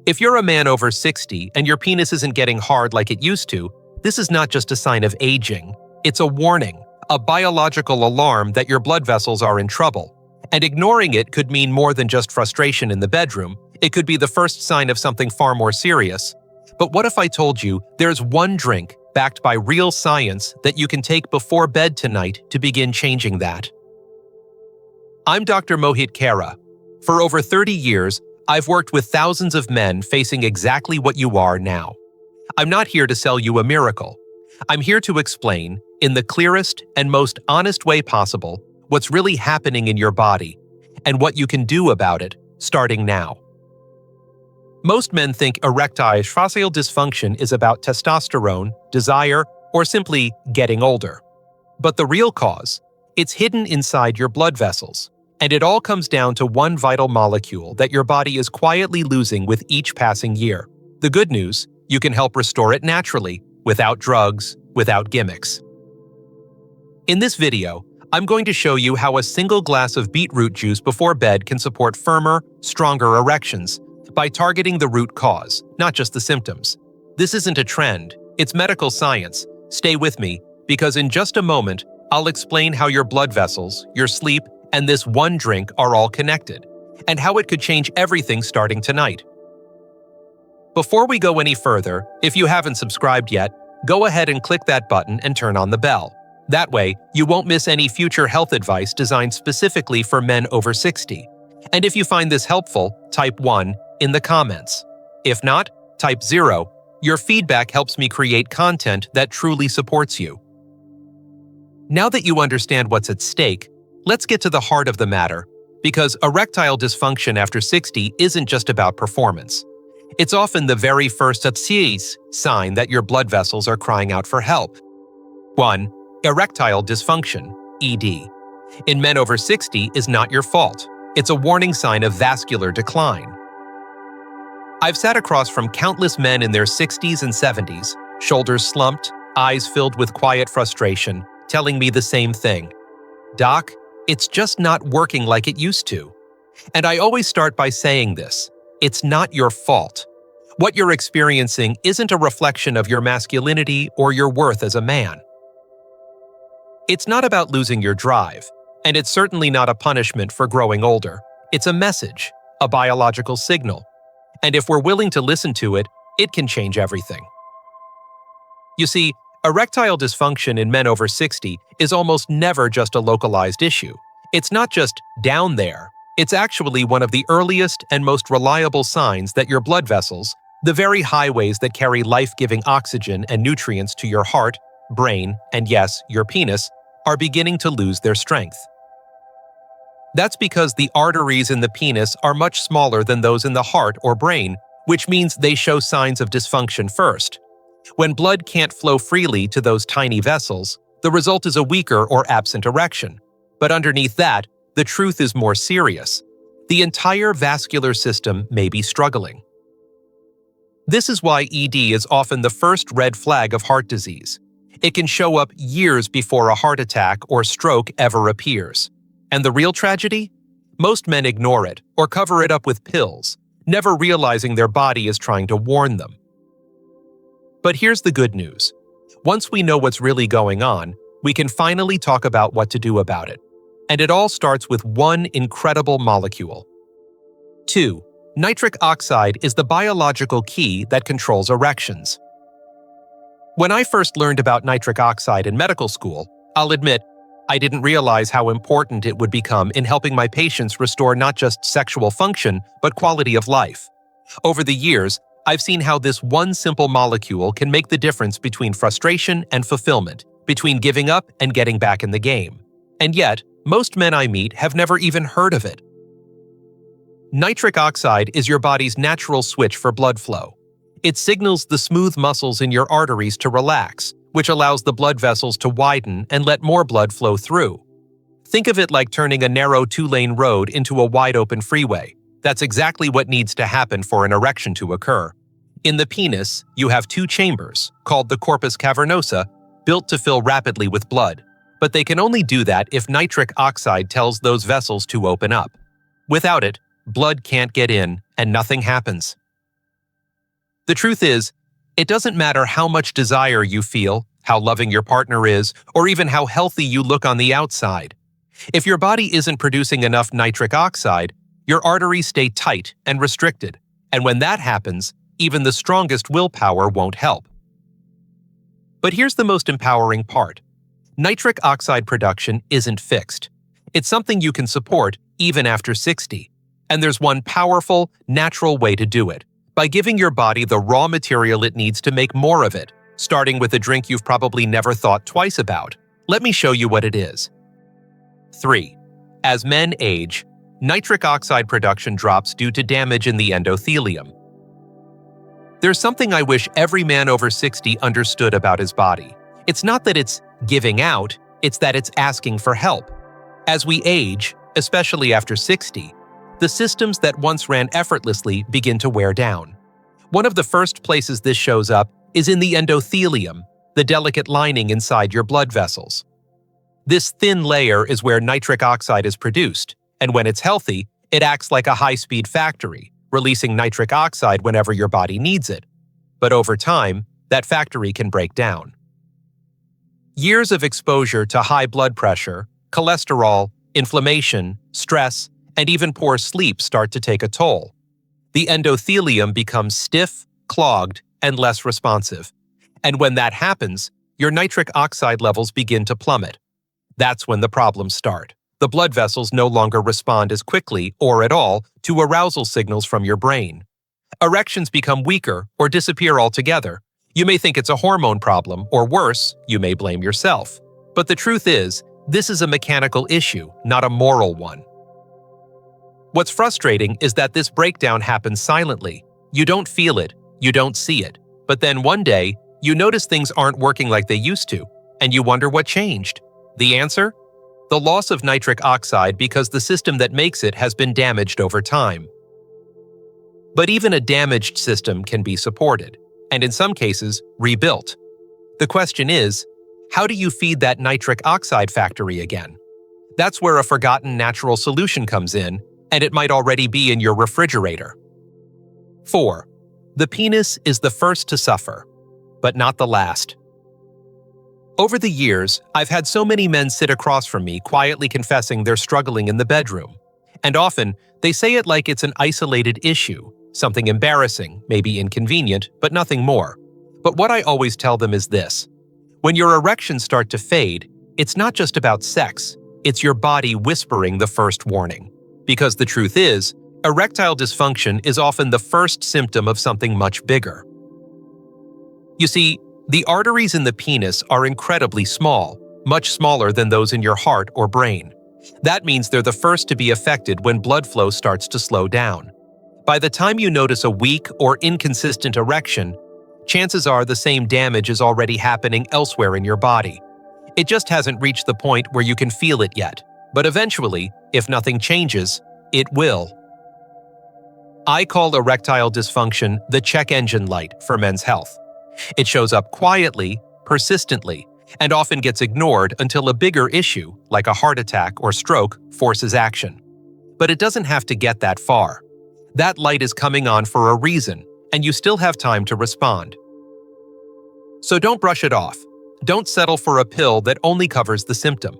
If you're a man over 60 and your penis isn't getting hard like it used to, this is not just a sign of aging. It's a warning, a biological alarm that your blood vessels are in trouble. And ignoring it could mean more than just frustration in the bedroom. It could be the first sign of something far more serious. But what if I told you there's one drink backed by real science that you can take before bed tonight to begin changing that? I'm Dr. Mohit Khera. For over 30 years, I've worked with thousands of men facing exactly what you are now. I'm not here to sell you a miracle. I'm here to explain, in the clearest and most honest way possible, what's really happening in your body and what you can do about it starting now. Most men think erectile dysfunction is about testosterone, desire, or simply getting older. But the real cause, it's hidden inside your blood vessels, and it all comes down to one vital molecule that your body is quietly losing with each passing year. The good news, you can help restore it naturally, without drugs, without gimmicks. In this video, I'm going to show you how a single glass of beetroot juice before bed can support firmer, stronger erections by targeting the root cause, not just the symptoms. This isn't a trend, it's medical science. Stay with me, because in just a moment, I'll explain how your blood vessels, your sleep, and this one drink are all connected, and how it could change everything starting tonight. Before we go any further, if you haven't subscribed yet, go ahead and click that button and turn on the bell. That way, you won't miss any future health advice designed specifically for men over 60. And if you find this helpful, type 1 in the comments. If not, type 0. Your feedback helps me create content that truly supports you. Now that you understand what's at stake, let's get to the heart of the matter, because erectile dysfunction after 60 isn't just about performance. It's often the very first sign that your blood vessels are crying out for help. 1. Erectile dysfunction, ED, in men over 60 is not your fault. It's a warning sign of vascular decline. I've sat across from countless men in their 60s and 70s, shoulders slumped, eyes filled with quiet frustration, telling me the same thing. Doc, it's just not working like it used to. And I always start by saying this: it's not your fault. What you're experiencing isn't a reflection of your masculinity or your worth as a man. It's not about losing your drive, and it's certainly not a punishment for growing older. It's a message, a biological signal. And if we're willing to listen to it, it can change everything. You see, erectile dysfunction in men over 60 is almost never just a localized issue. It's not just down there. It's actually one of the earliest and most reliable signs that your blood vessels, the very highways that carry life-giving oxygen and nutrients to your heart, brain, and yes, your penis, are beginning to lose their strength. That's because the arteries in the penis are much smaller than those in the heart or brain, which means they show signs of dysfunction first. When blood can't flow freely to those tiny vessels, the result is a weaker or absent erection. But underneath that, the truth is more serious. The entire vascular system may be struggling. This is why ED is often the first red flag of heart disease. It can show up years before a heart attack or stroke ever appears. And the real tragedy? Most men ignore it or cover it up with pills, never realizing their body is trying to warn them. But here's the good news. Once we know what's really going on, we can finally talk about what to do about it. And it all starts with one incredible molecule. 2. Nitric oxide is the biological key that controls erections. When I first learned about nitric oxide in medical school, I'll admit, I didn't realize how important it would become in helping my patients restore not just sexual function, but quality of life. Over the years, I've seen how this one simple molecule can make the difference between frustration and fulfillment, between giving up and getting back in the game. And yet, most men I meet have never even heard of it. Nitric oxide is your body's natural switch for blood flow. It signals the smooth muscles in your arteries to relax, which allows the blood vessels to widen and let more blood flow through. Think of it like turning a narrow 2-lane road into a wide-open freeway. That's exactly what needs to happen for an erection to occur. In the penis, you have 2 chambers, called the corpus cavernosa, built to fill rapidly with blood. But they can only do that if nitric oxide tells those vessels to open up. Without it, blood can't get in and nothing happens. The truth is, it doesn't matter how much desire you feel, how loving your partner is, or even how healthy you look on the outside. If your body isn't producing enough nitric oxide, your arteries stay tight and restricted, and when that happens, even the strongest willpower won't help. But here's the most empowering part. Nitric oxide production isn't fixed. It's something you can support even after 60. And there's one powerful, natural way to do it, by giving your body the raw material it needs to make more of it, starting with a drink you've probably never thought twice about. Let me show you what it is. 3. As men age, nitric oxide production drops due to damage in the endothelium. There's something I wish every man over 60 understood about his body. It's not that it's giving out, it's that it's asking for help. As we age, especially after 60, the systems that once ran effortlessly begin to wear down. One of the first places this shows up is in the endothelium, the delicate lining inside your blood vessels. This thin layer is where nitric oxide is produced, and when it's healthy, it acts like a high-speed factory, releasing nitric oxide whenever your body needs it. But over time, that factory can break down. Years of exposure to high blood pressure, cholesterol, inflammation, stress, and even poor sleep start to take a toll. The endothelium becomes stiff, clogged, and less responsive. And when that happens, your nitric oxide levels begin to plummet. That's when the problems start. The blood vessels no longer respond as quickly or at all to arousal signals from your brain. Erections become weaker or disappear altogether. You may think it's a hormone problem, or worse, you may blame yourself. But the truth is, this is a mechanical issue, not a moral one. What's frustrating is that this breakdown happens silently. You don't feel it, you don't see it. But then one day, you notice things aren't working like they used to, and you wonder what changed. The answer? The loss of nitric oxide because the system that makes it has been damaged over time. But even a damaged system can be supported, and in some cases, rebuilt. The question is, how do you feed that nitric oxide factory again? That's where a forgotten natural solution comes in, and it might already be in your refrigerator. 4. The penis is the first to suffer, but not the last. Over the years, I've had so many men sit across from me quietly confessing they're struggling in the bedroom. And often, they say it like it's an isolated issue, something embarrassing, maybe inconvenient, but nothing more. But what I always tell them is this. When your erections start to fade, it's not just about sex, it's your body whispering the first warning. Because the truth is, erectile dysfunction is often the first symptom of something much bigger. You see, the arteries in the penis are incredibly small, much smaller than those in your heart or brain. That means they're the first to be affected when blood flow starts to slow down. By the time you notice a weak or inconsistent erection, chances are the same damage is already happening elsewhere in your body. It just hasn't reached the point where you can feel it yet. But eventually, if nothing changes, it will. I call erectile dysfunction the check engine light for men's health. It shows up quietly, persistently, and often gets ignored until a bigger issue, like a heart attack or stroke, forces action. But it doesn't have to get that far. That light is coming on for a reason, and you still have time to respond. So don't brush it off. Don't settle for a pill that only covers the symptom.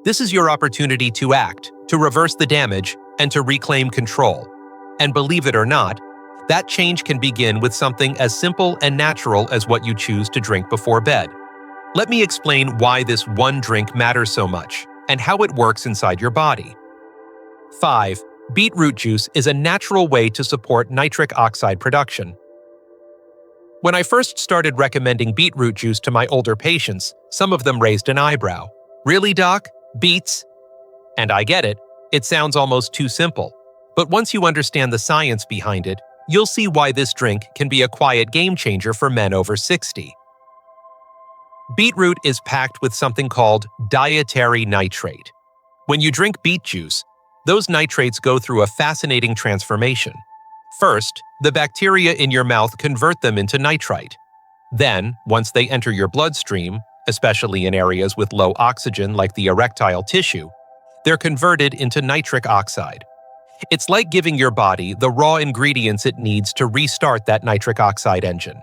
This is your opportunity to act, to reverse the damage, and to reclaim control. And believe it or not, that change can begin with something as simple and natural as what you choose to drink before bed. Let me explain why this one drink matters so much, and how it works inside your body. 5. Beetroot juice is a natural way to support nitric oxide production. When I first started recommending beetroot juice to my older patients, some of them raised an eyebrow. Really, doc? Beets? And I get it. It sounds almost too simple. But once you understand the science behind it, you'll see why this drink can be a quiet game changer for men over 60. Beetroot is packed with something called dietary nitrate. When you drink beet juice, those nitrates go through a fascinating transformation. First, the bacteria in your mouth convert them into nitrite. Then, once they enter your bloodstream, especially in areas with low oxygen like the erectile tissue, they're converted into nitric oxide. It's like giving your body the raw ingredients it needs to restart that nitric oxide engine.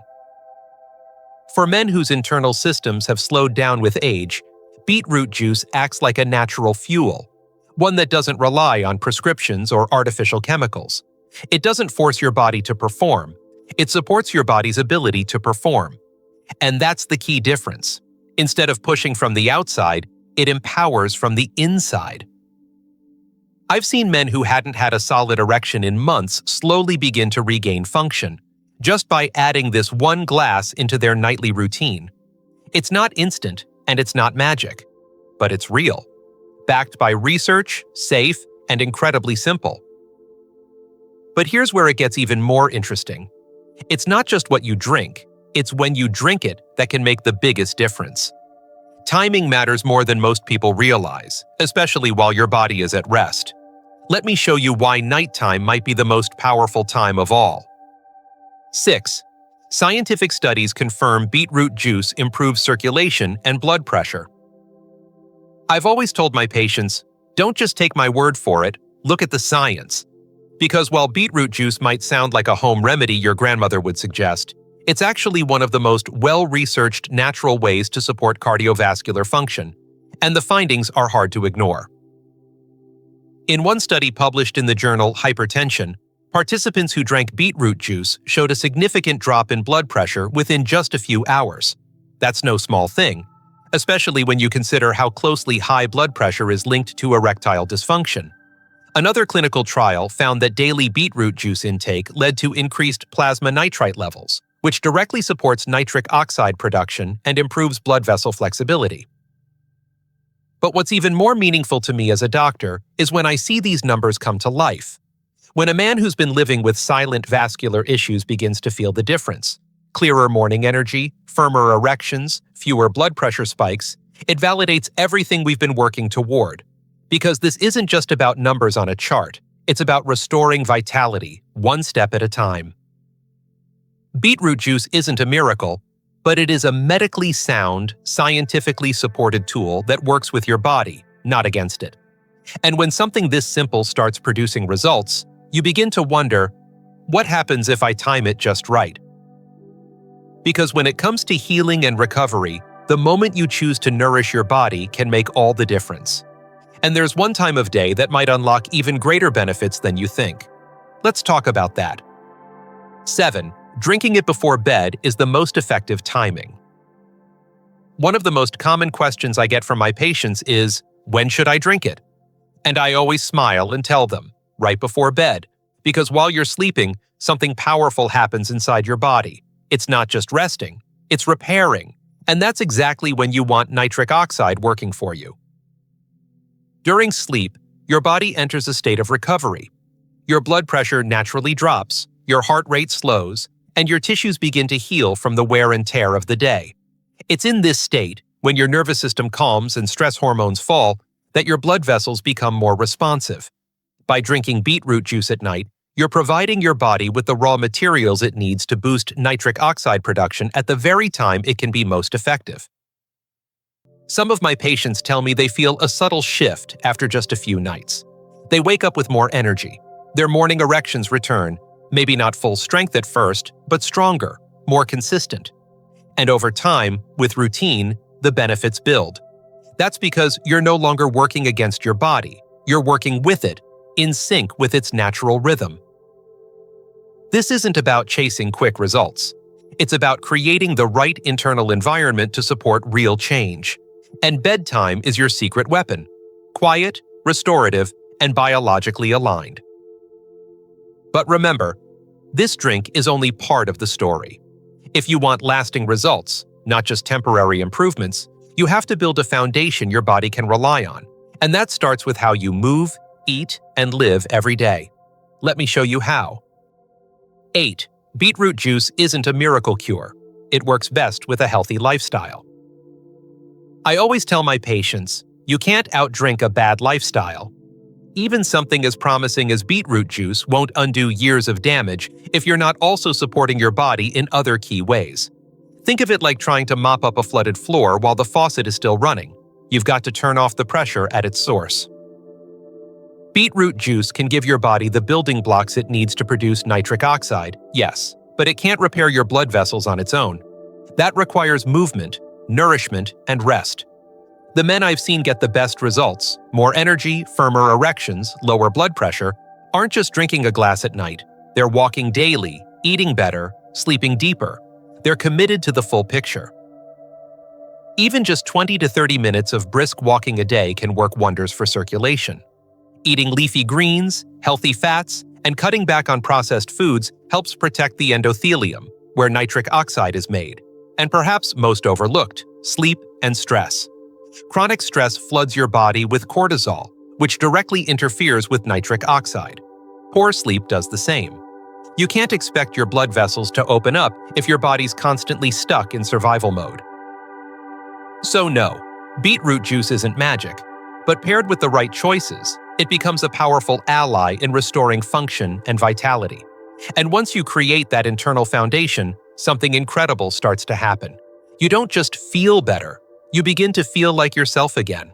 For men whose internal systems have slowed down with age, beetroot juice acts like a natural fuel, one that doesn't rely on prescriptions or artificial chemicals. It doesn't force your body to perform. It supports your body's ability to perform. And that's the key difference. Instead of pushing from the outside, it empowers from the inside. I've seen men who hadn't had a solid erection in months slowly begin to regain function, just by adding this one glass into their nightly routine. It's not instant, and it's not magic, but it's real. Backed by research, safe, and incredibly simple. But here's where it gets even more interesting. It's not just what you drink, it's when you drink it that can make the biggest difference. Timing matters more than most people realize, especially while your body is at rest. Let me show you why nighttime might be the most powerful time of all. 6. Scientific studies confirm beetroot juice improves circulation and blood pressure. I've always told my patients, don't just take my word for it, look at the science. Because while beetroot juice might sound like a home remedy your grandmother would suggest, it's actually one of the most well-researched natural ways to support cardiovascular function, and the findings are hard to ignore. In one study published in the journal Hypertension, participants who drank beetroot juice showed a significant drop in blood pressure within just a few hours. That's no small thing, especially when you consider how closely high blood pressure is linked to erectile dysfunction. Another clinical trial found that daily beetroot juice intake led to increased plasma nitrite levels, which directly supports nitric oxide production and improves blood vessel flexibility. But what's even more meaningful to me as a doctor is when I see these numbers come to life. When a man who's been living with silent vascular issues begins to feel the difference, clearer morning energy, firmer erections, fewer blood pressure spikes, it validates everything we've been working toward. Because this isn't just about numbers on a chart, it's about restoring vitality, one step at a time. Beetroot juice isn't a miracle, but it is a medically sound, scientifically supported tool that works with your body, not against it. And when something this simple starts producing results, you begin to wonder, what happens if I time it just right? Because when it comes to healing and recovery, the moment you choose to nourish your body can make all the difference. And there's one time of day that might unlock even greater benefits than you think. Let's talk about that. 7. Drinking it before bed is the most effective timing. One of the most common questions I get from my patients is, when should I drink it? And I always smile and tell them, right before bed, because while you're sleeping, something powerful happens inside your body. It's not just resting, it's repairing, and that's exactly when you want nitric oxide working for you. During sleep, your body enters a state of recovery. Your blood pressure naturally drops, your heart rate slows, and your tissues begin to heal from the wear and tear of the day. It's in this state, when your nervous system calms and stress hormones fall, that your blood vessels become more responsive. By drinking beetroot juice at night, you're providing your body with the raw materials it needs to boost nitric oxide production at the very time it can be most effective. Some of my patients tell me they feel a subtle shift after just a few nights. They wake up with more energy. Their morning erections return, maybe not full strength at first, but stronger, more consistent. And over time, with routine, the benefits build. That's because you're no longer working against your body. You're working with it, in sync with its natural rhythm. This isn't about chasing quick results. It's about creating the right internal environment to support real change. And bedtime is your secret weapon. Quiet, restorative, and biologically aligned. But remember, this drink is only part of the story. If you want lasting results, not just temporary improvements, you have to build a foundation your body can rely on. And that starts with how you move, eat, and live every day. Let me show you how. 8. Beetroot juice isn't a miracle cure. It works best with a healthy lifestyle. I always tell my patients, you can't outdrink a bad lifestyle. Even something as promising as beetroot juice won't undo years of damage if you're not also supporting your body in other key ways. Think of it like trying to mop up a flooded floor while the faucet is still running. You've got to turn off the pressure at its source. Beetroot juice can give your body the building blocks it needs to produce nitric oxide, yes, but it can't repair your blood vessels on its own. That requires movement, nourishment, and rest. The men I've seen get the best results, more energy, firmer erections, lower blood pressure, aren't just drinking a glass at night. They're walking daily, eating better, sleeping deeper. They're committed to the full picture. Even just 20 to 30 minutes of brisk walking a day can work wonders for circulation. Eating leafy greens, healthy fats, and cutting back on processed foods helps protect the endothelium, where nitric oxide is made. And perhaps most overlooked, sleep and stress. Chronic stress floods your body with cortisol, which directly interferes with nitric oxide. Poor sleep does the same. You can't expect your blood vessels to open up if your body's constantly stuck in survival mode. So no, beetroot juice isn't magic, but paired with the right choices, it becomes a powerful ally in restoring function and vitality. And once you create that internal foundation, something incredible starts to happen. You don't just feel better, you begin to feel like yourself again.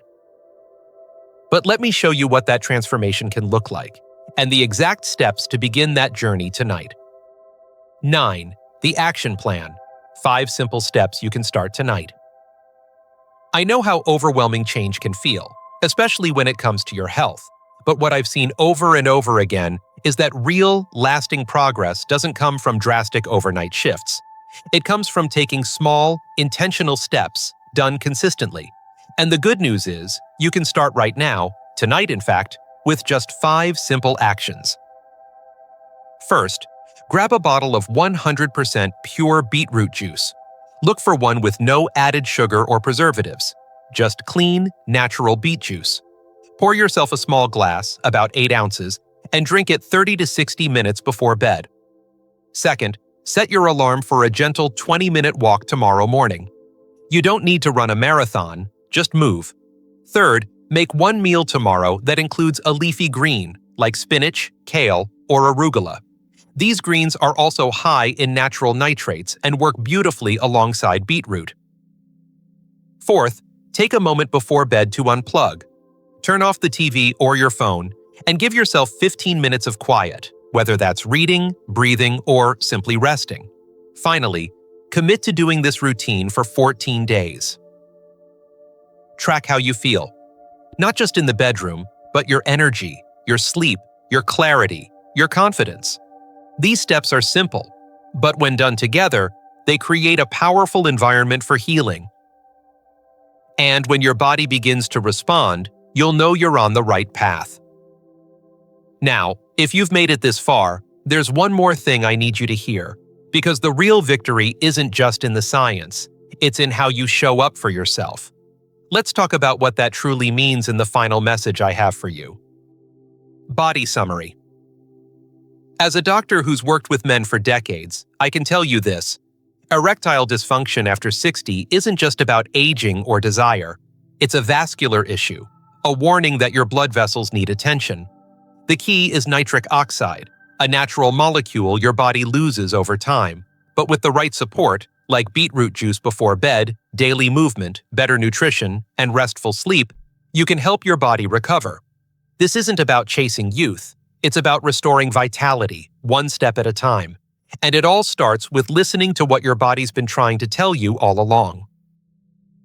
But let me show you what that transformation can look like, and the exact steps to begin that journey tonight. 9. The action plan. 5 simple steps you can start tonight. I know how overwhelming change can feel, especially when it comes to your health. But what I've seen over and over again is that real, lasting progress doesn't come from drastic overnight shifts. It comes from taking small, intentional steps, done consistently. And the good news is, you can start right now, tonight in fact, with just 5 simple actions. First, grab a bottle of 100% pure beetroot juice. Look for one with no added sugar or preservatives. Just clean, natural beet juice. Pour yourself a small glass, about 8 ounces, and drink it 30 to 60 minutes before bed. Second, set your alarm for a gentle 20-minute walk tomorrow morning. You don't need to run a marathon, just move. Third, make one meal tomorrow that includes a leafy green, like spinach, kale, or arugula. These greens are also high in natural nitrates and work beautifully alongside beetroot. Fourth, take a moment before bed to unplug. Turn off the TV or your phone and give yourself 15 minutes of quiet, whether that's reading, breathing, or simply resting. Finally, commit to doing this routine for 14 days. Track how you feel. Not just in the bedroom, but your energy, your sleep, your clarity, your confidence. These steps are simple, but when done together, they create a powerful environment for healing. And when your body begins to respond, you'll know you're on the right path. Now, if you've made it this far, there's one more thing I need you to hear, because the real victory isn't just in the science, it's in how you show up for yourself. Let's talk about what that truly means in the final message I have for you. Body summary. As a doctor who's worked with men for decades, I can tell you this. Erectile dysfunction after 60 isn't just about aging or desire. It's a vascular issue, a warning that your blood vessels need attention. The key is nitric oxide, a natural molecule your body loses over time. But with the right support, like beetroot juice before bed, daily movement, better nutrition, and restful sleep, you can help your body recover. This isn't about chasing youth. It's about restoring vitality, one step at a time. And it all starts with listening to what your body's been trying to tell you all along.